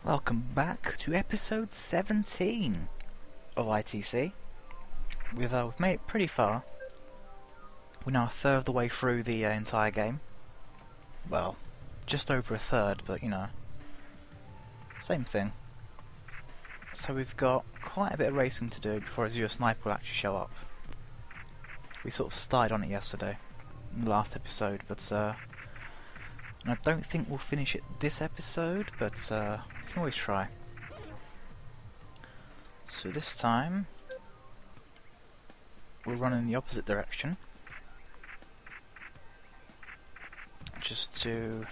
Welcome back to episode 17 of ITC. We've made it pretty far. We're now a third of the way through the entire game. Well, just over a third, but you know, same thing. So we've got quite a bit of racing to do before Azure Sniper will actually show up. We sort of started on it yesterday, in the last episode, but and I don't think we'll finish it this episode, but we can always try. So this time, we'll run in the opposite direction, just to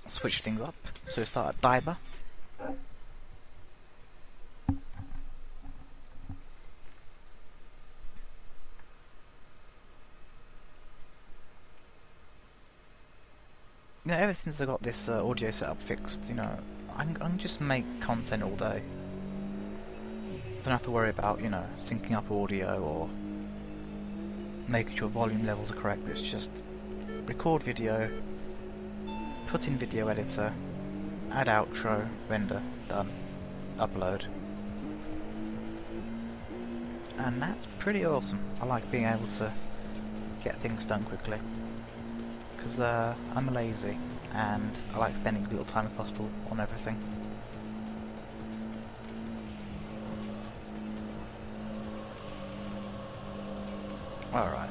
switch things up. So we start at Diber. You know, ever since I got this audio setup fixed, you know, I can just make content all day. Don't have to worry about, you know, syncing up audio or making sure volume levels are correct. It's just record video, put in video editor, add outro, render, done, upload. And that's pretty awesome. I like being able to get things done quickly. Because I'm lazy and I like spending as little time as possible on everything. Alright.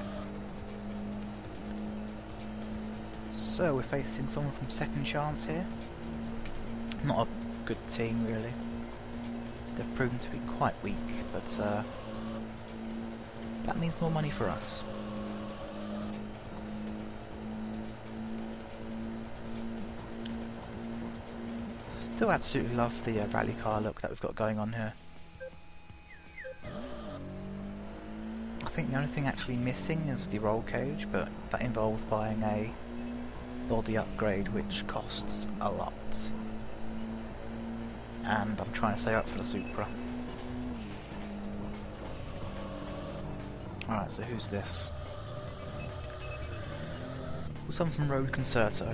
So we're facing someone from Second Chance here. Not a good team really. They've proven to be quite weak, but that means more money for us. Still absolutely love the rally car look that we've got going on here. I think the only thing actually missing is the roll cage, but that involves buying a body upgrade which costs a lot. And I'm trying to save up for the Supra. Alright, so who's this? Well, someone from Road Concerto.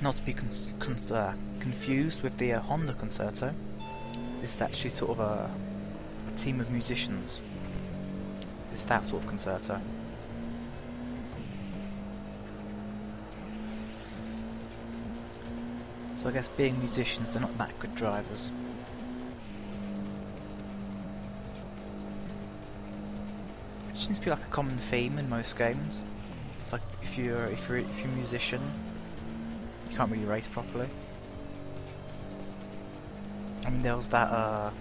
Not to be confused with the Honda Concerto. This is actually sort of a team of musicians. It's that sort of concerto. So I guess being musicians, they're not that good drivers. Which seems to be like a common theme in most games. It's like if you're a musician, you can't really race properly. I mean, there was that, I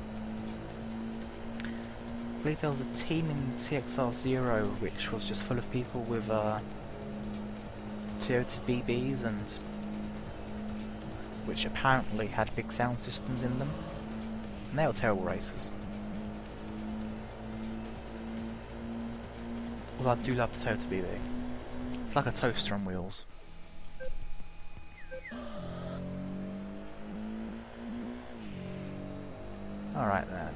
believe there was a team in TXR 0 which was just full of people with Toyota BBs, and which apparently had big sound systems in them, and they were terrible racers. Although I do love the Toyota BB. It's like a toaster on wheels. Alright then.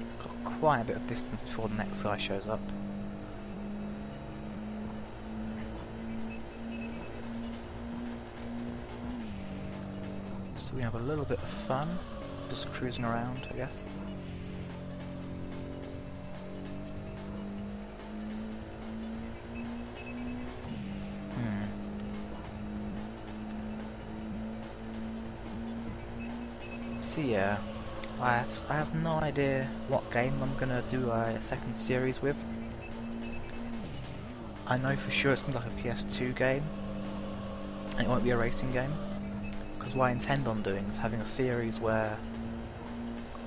It's got quite a bit of distance before the next guy shows up. So we have a little bit of fun, just cruising around, I guess. So yeah. I have no idea what game I'm gonna do a second series with. I know for sure it's gonna be like a PS2 game, and it won't be a racing game. Because what I intend on doing is having a series where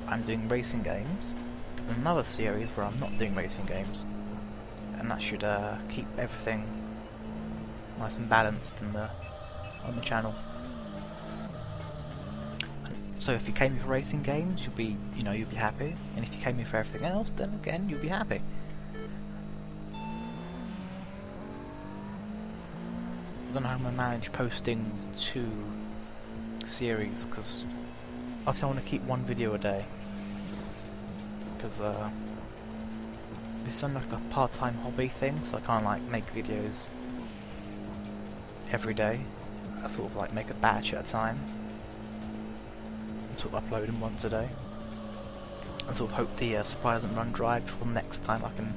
I'm doing racing games, and another series where I'm not doing racing games, and that should keep everything nice and balanced in on the channel. So if you came here for racing games, you'll be happy, and if you came here for everything else, then again you'll be happy. I don't know how I'm gonna manage posting 2 series, because obviously I want to keep 1 video a day, because this is like a part-time hobby thing, so I can't like make videos every day. I sort of like make a batch at a time and sort of upload them once a day. And sort of hope the supply doesn't run dry before the next time I can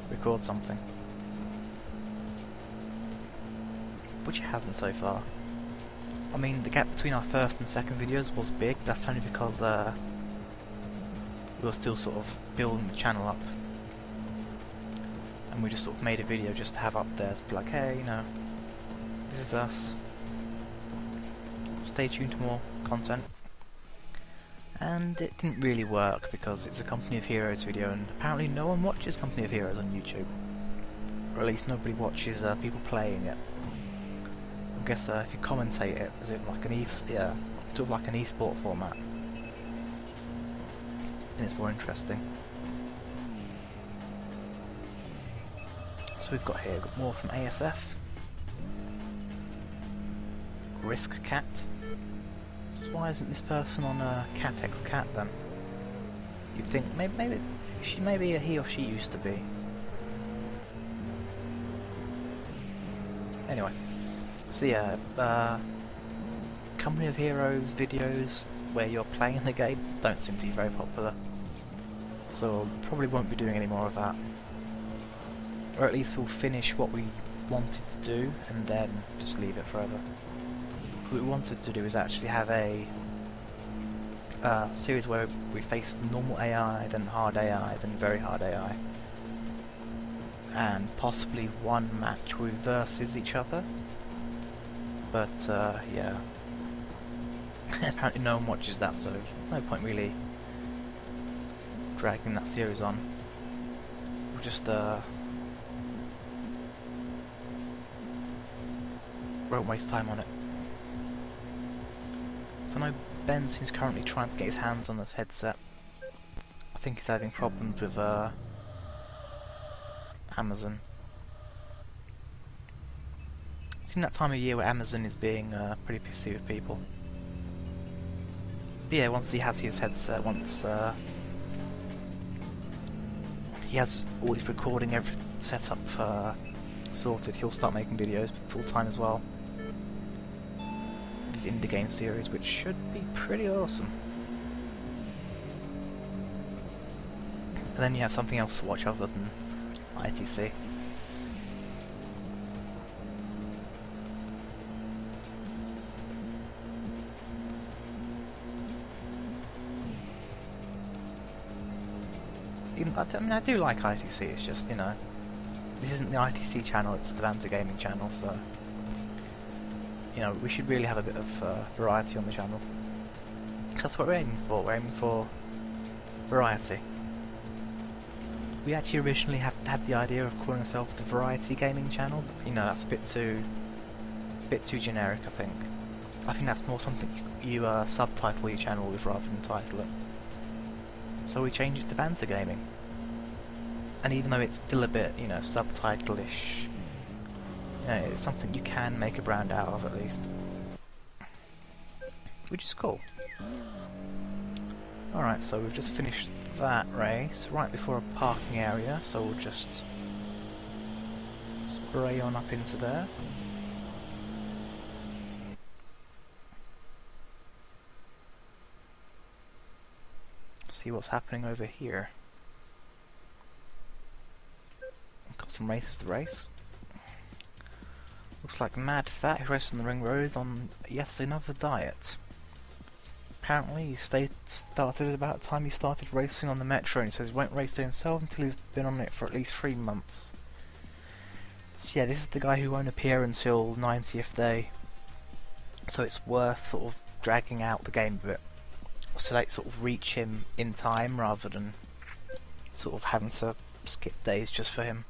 record something. Which it hasn't so far. I mean, the gap between our first and second videos was big. That's only because we were still sort of building the channel up. And we just sort of made a video just to have up there to be like, hey, you know, this is us. Stay tuned to more content. And it didn't really work because it's a Company of Heroes video, and apparently no one watches Company of Heroes on YouTube. Or at least nobody watches people playing it. I guess if you commentate it as if like an sort of like an esport format, then it's more interesting. So we've got here, got more from ASF. Risk Cat. So why isn't this person on Cat X Cat then? You'd think maybe he or she used to be. Anyway, so yeah, Company of Heroes videos where you're playing the game don't seem to be very popular. So probably won't be doing any more of that. Or at least we'll finish what we wanted to do and then just leave it forever. What we wanted to do is actually have a series where we face normal AI, then hard AI, then very hard AI, and possibly one match with versus each other. But yeah, apparently no one watches that, so no point really dragging that series on. We'll just won't waste time on it. So I know Benson's currently trying to get his hands on the headset. I think he's having problems with Amazon. It's in that time of year where Amazon is being pretty pissy with people. But yeah, once he has his headset, once he has all his recording everything set up sorted, he'll start making videos full time as well. His indie game series, which should be pretty awesome. And then you have something else to watch other than ITC. I mean, I do like ITC, it's just, you know, this isn't the ITC channel, it's the BanterGamingChannel, so you know, we should really have a bit of variety on the channel. That's what we're aiming for. We're aiming for variety. We actually originally had the idea of calling ourselves the Variety Gaming Channel, but you know, that's a bit too generic, I think. I think that's more something you subtitle your channel with rather than title it. So we changed it to Banter Gaming. And even though it's still a bit, you know, subtitle-ish, yeah, it's something you can make a brand out of at least. Which is cool. Alright, so we've just finished that race right before a parking area, so we'll just spray on up into there. See what's happening over here. Got some races to race. Looks like Mad Fat, who races on the ring road on yet another diet. Apparently he started about the time he started racing on the Metro, and he says he won't race there himself until he's been on it for at least 3 months. So yeah, this is the guy who won't appear until 90th day. So it's worth sort of dragging out the game a bit, so that sort of reach him in time rather than sort of having to skip days just for him.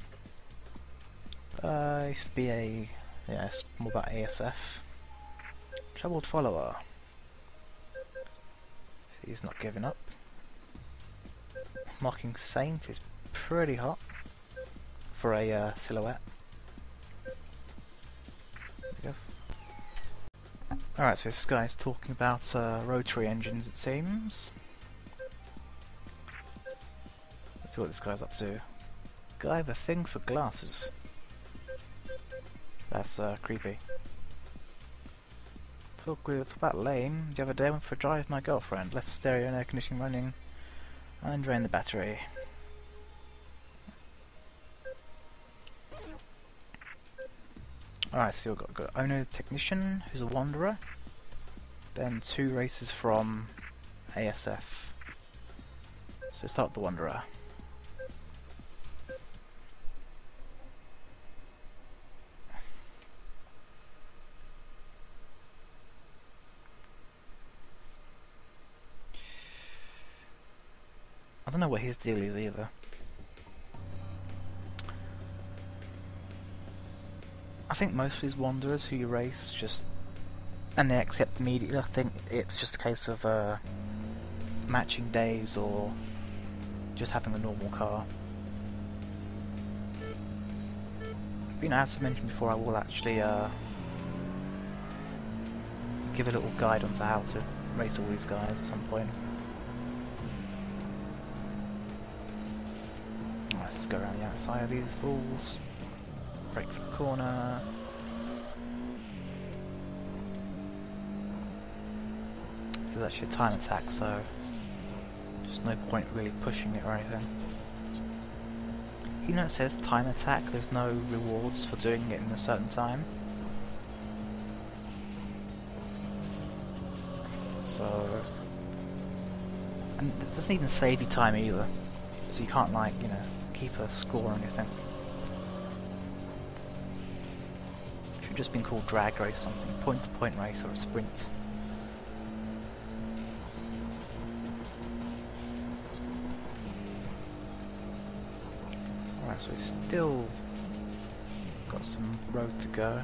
Used to be a... yeah, it's more about ASF. Troubled follower. He's not giving up. Mocking Saint is pretty hot for a silhouette, I guess. Alright, so this guy's talking about rotary engines, it seems. Let's see what this guy's up to. Guy with a thing for glasses. That's creepy. Talk about lame. The other day I went for a drive with my girlfriend, left the stereo and air conditioning running, and drained the battery. Alright, so you've got Ono the Technician, who's a Wanderer, then 2 races from ASF. So start with the Wanderer. I don't know what his deal is either. I think most of these Wanderers who you race just... and they accept immediately. I think it's just a case of matching days or just having a normal car. But, you know, as I mentioned before, I will actually give a little guide on to how to race all these guys at some point. Let's go around the outside of these fools. Brake for the corner. This is actually a time attack, so there's no point really pushing it or anything. Even though it says time attack, there's no rewards for doing it in a certain time. So, and it doesn't even save you time either. So you can't, like, you know, keep a score or anything. Should have just been called drag race or something, point to point race or a sprint. Alright, so we've still got some road to go.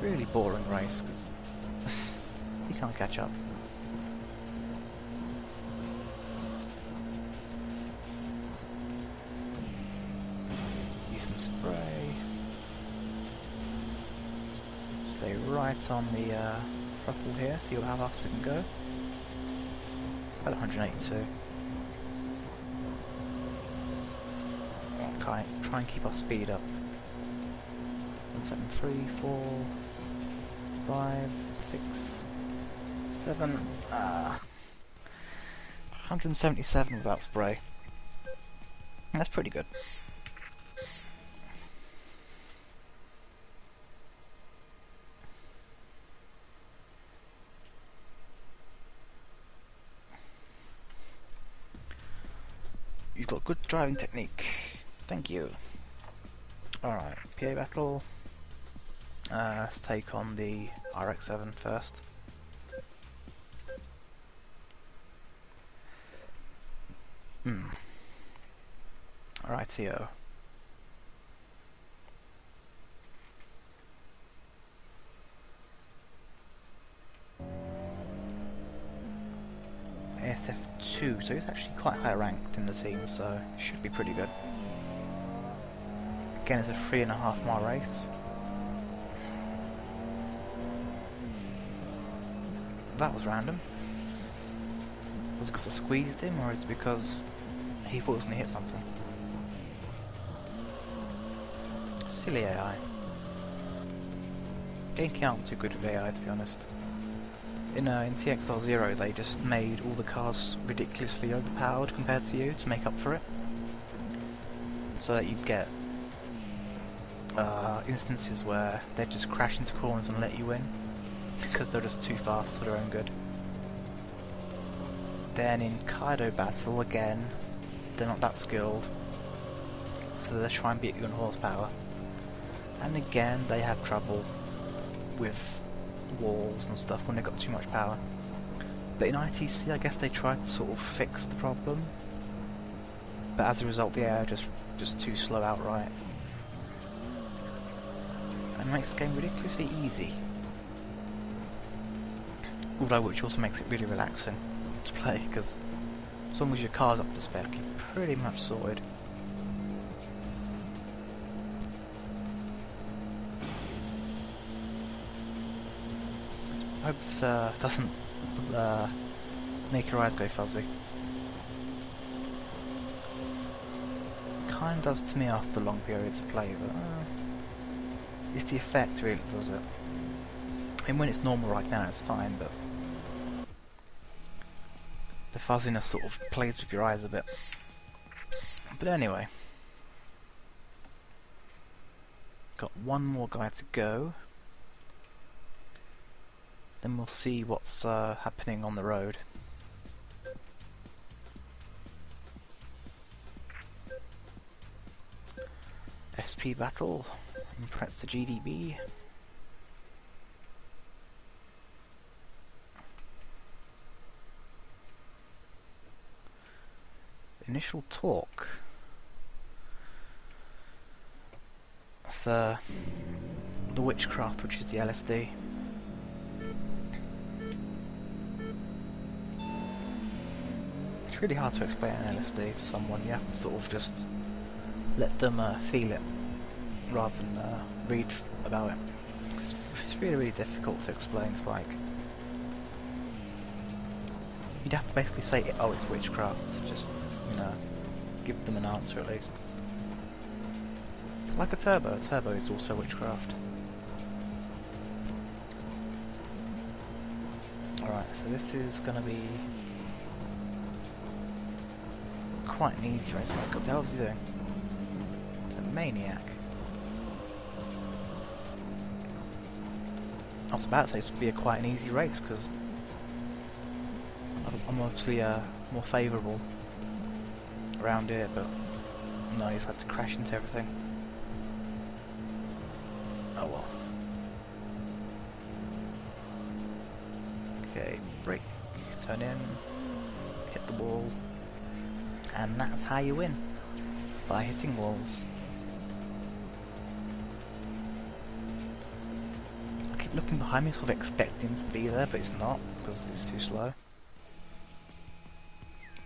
Really boring race because you can't catch up. Spray. Stay right on the throttle here, see how fast we can go. About 182. Okay, try and keep our speed up. 1, 2, 3, 4, 5, 6, 7. 177 without spray. That's pretty good. You've got good driving technique. Thank you. Alright, PA battle. Let's take on the RX-7 first. Rightio. ASF2, so he's actually quite high ranked in the team, so it should be pretty good. Again, it's a 3.5 mile race. That was random. Was it because I squeezed him, or is it because he thought he was going to hit something? Silly AI. Genki aren't too good with AI, to be honest. In TXL0 they just made all the cars ridiculously overpowered compared to you to make up for it. So that you'd get instances where they'd just crash into corners and let you win because they're just too fast for their own good. Then in Kaido battle, again, they're not that skilled, so they try and beat you on horsepower. And again, they have trouble with walls and stuff when they've got too much power. But in ITC, I guess they tried to sort of fix the problem, but as a result the AI are just too slow outright. And it makes the game ridiculously easy. Although which also makes it really relaxing to play, because as long as your car's up to spec, you're pretty much sorted. I hope this doesn't make your eyes go fuzzy. Kind of does to me after long periods of play, but it's the effect really, does it? mean, when it's normal right now, it's fine, but the fuzziness sort of plays with your eyes a bit. But anyway, got one more guy to go. Then we'll see what's happening on the road. SP battle, impress the GDB. Initial talk. That's the witchcraft, which is the LSD. It's really hard to explain an LSD to someone. You have to sort of just let them feel it rather than read about it. It's really, really difficult to explain. It's like you'd have to basically say, "Oh, it's witchcraft," to just, you know, give them an answer at least. Like a turbo. A turbo is also witchcraft. Alright, so this is gonna be quite an easy race. What the hell is he doing? It's a maniac. I was about to say this would be quite an easy race because I'm obviously more favourable around here, but no, he's had to crash into everything. Oh well. Okay, brake, turn in, hit the wall, and that's how you win, by hitting walls. I keep looking behind me, sort of expecting him to be there, but it's not, because it's too slow.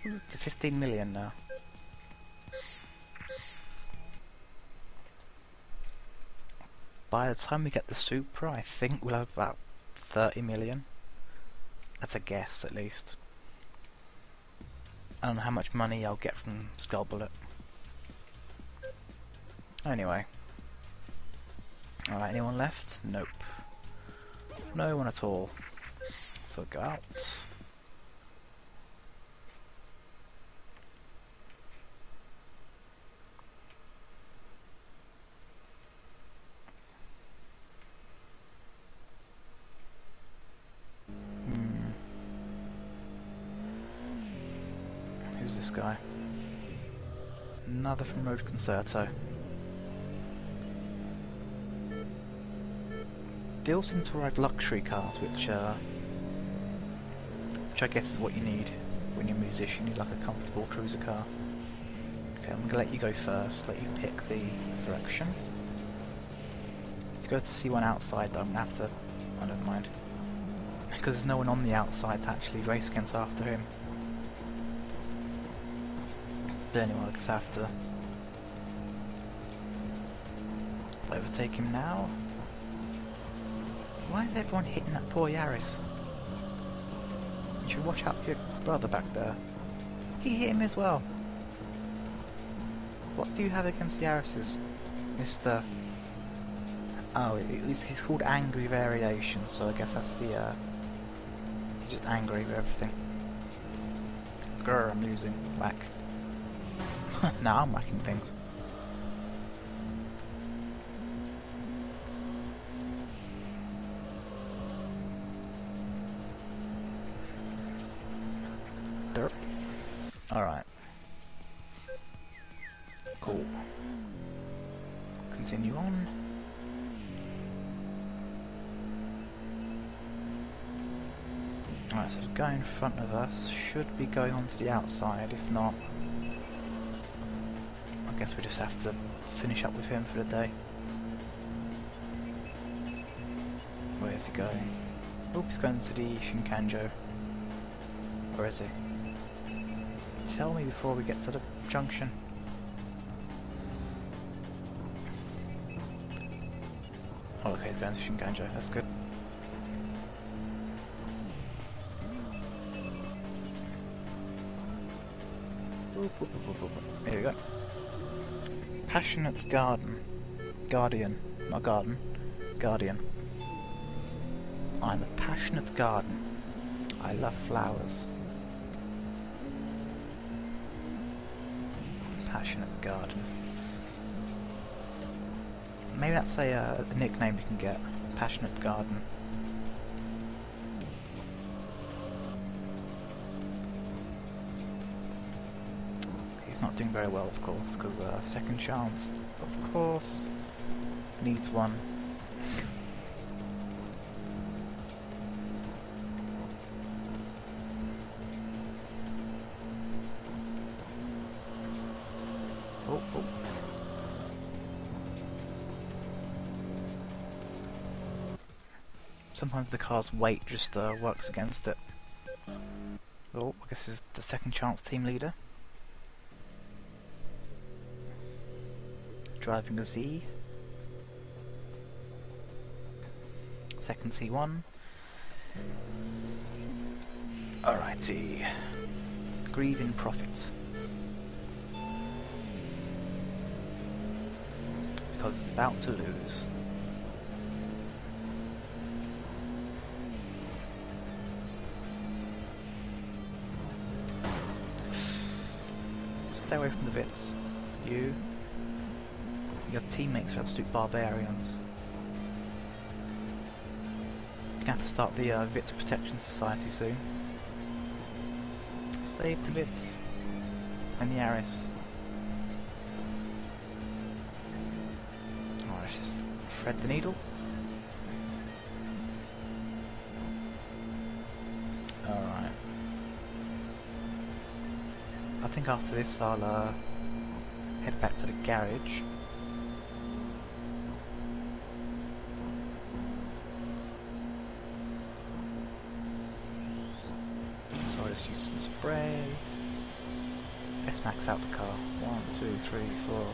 Ooh, to 15 million now. By the time we get the Supra, I think we'll have about 30 million. That's a guess, at least. I don't know how much money I'll get from Skull Bullet. Anyway. Alright, anyone left? Nope. No one at all. So go out. Who's this guy? Another from Road Concerto. They all seem to arrive luxury cars, which I guess is what you need when you're a musician. You need like a comfortable cruiser car. Okay, I'm gonna let you go first. Let you pick the direction. If you go to see one outside, though, I'm gonna have to. I don't mind, because there's no one on the outside to actually race against after him. But anyway, I just have to overtake him now. Why is everyone hitting that poor Yaris? You should watch out for your brother back there. He hit him as well. What do you have against Yarises, Mr. Oh, he's called Angry Variation, so I guess that's the he's just angry with everything. Grr, I'm losing. Whack. Now I'm whacking things. Derp. Alright. Cool. Continue on. Alright, so the guy in front of us should be going on to the outside. If not, I guess we just have to finish up with him for the day. Where's he going? Oh, he's going to the Shinkanjo. Where is he? Tell me before we get to the junction. Oh, okay, he's going to Shinkanjo. That's good. Here we go. Passionate Guardian, not garden, Guardian. I'm a passionate garden. I love flowers. Passionate garden. Maybe that's a nickname you can get. Passionate garden. He's not doing very well, of course, because second chance, of course, needs one. Oh. Sometimes the car's weight just works against it. Oh, I guess this is the second chance team leader. Driving a Z. Second C1. Alrighty. Grieving profit. Because it's about to lose. Stay away from the Vits. Your teammates are absolute barbarians. You're gonna have to start the Vits Protection Society soon. Save the Vits and the Aris. Oh, let's just thread the needle. Alright. I think after this I'll head back to the garage. So I'll just use some spray. Let's max out the car. 1, 2, 3, 4,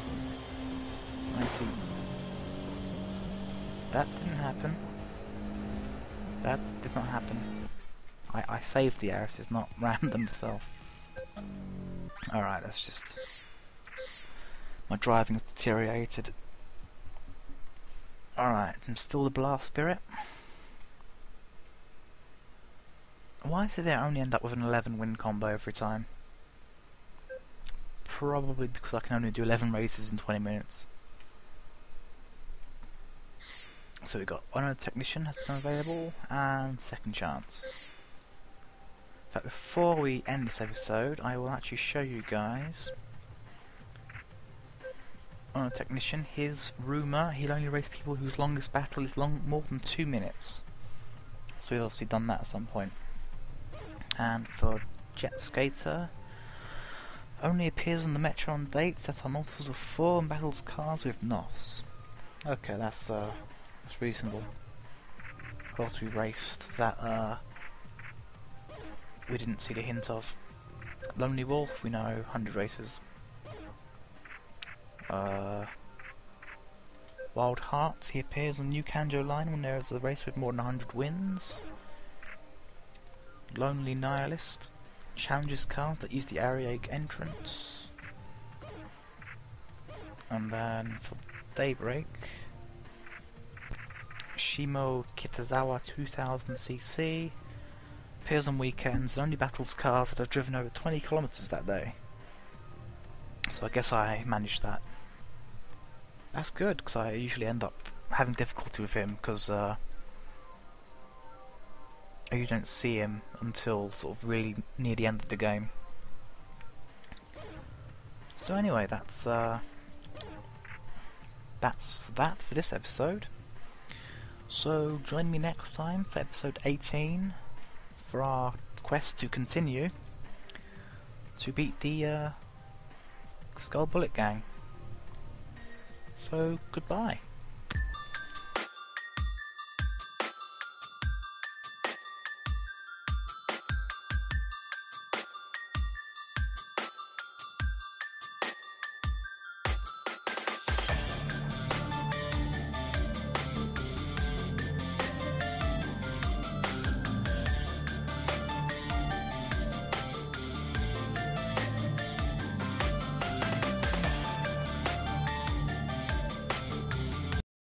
90. That didn't happen. That did not happen. I saved the Arises, not rammed them myself. Alright, that's just... My driving has deteriorated. Alright, I'm still the Blast Spirit. Why is it I only end up with an 11 win combo every time? Probably because I can only do 11 races in 20 minutes. So we've got Honor Technician has been available, and Second Chance. In fact, before we end this episode, I will actually show you guys Honor Technician. His rumour, he'll only race people whose longest battle is more than 2 minutes. So he's obviously done that at some point. And for Jet Skater, only appears on the Metron dates that are multiples of 4 and battles cars with NOS. Okay, that's reasonable. Of course, we raced that we didn't see the hint of. Lonely Wolf, we know, 100 races. Wild Hearts, he appears on the New Kanjo line when there is a race with more than 100 wins. Lonely Nihilist challenges cars that use the Arieg entrance. And then for Daybreak, Shimo Kitazawa 2000cc appears on weekends and only battles cars that have driven over 20 kilometers that day. So I guess I managed that. That's good, because I usually end up having difficulty with him, because you don't see him until sort of really near the end of the game. So anyway, that's that for this episode. So join me next time for episode 18 for our quest to continue to beat the Skull Bullet Gang. So goodbye.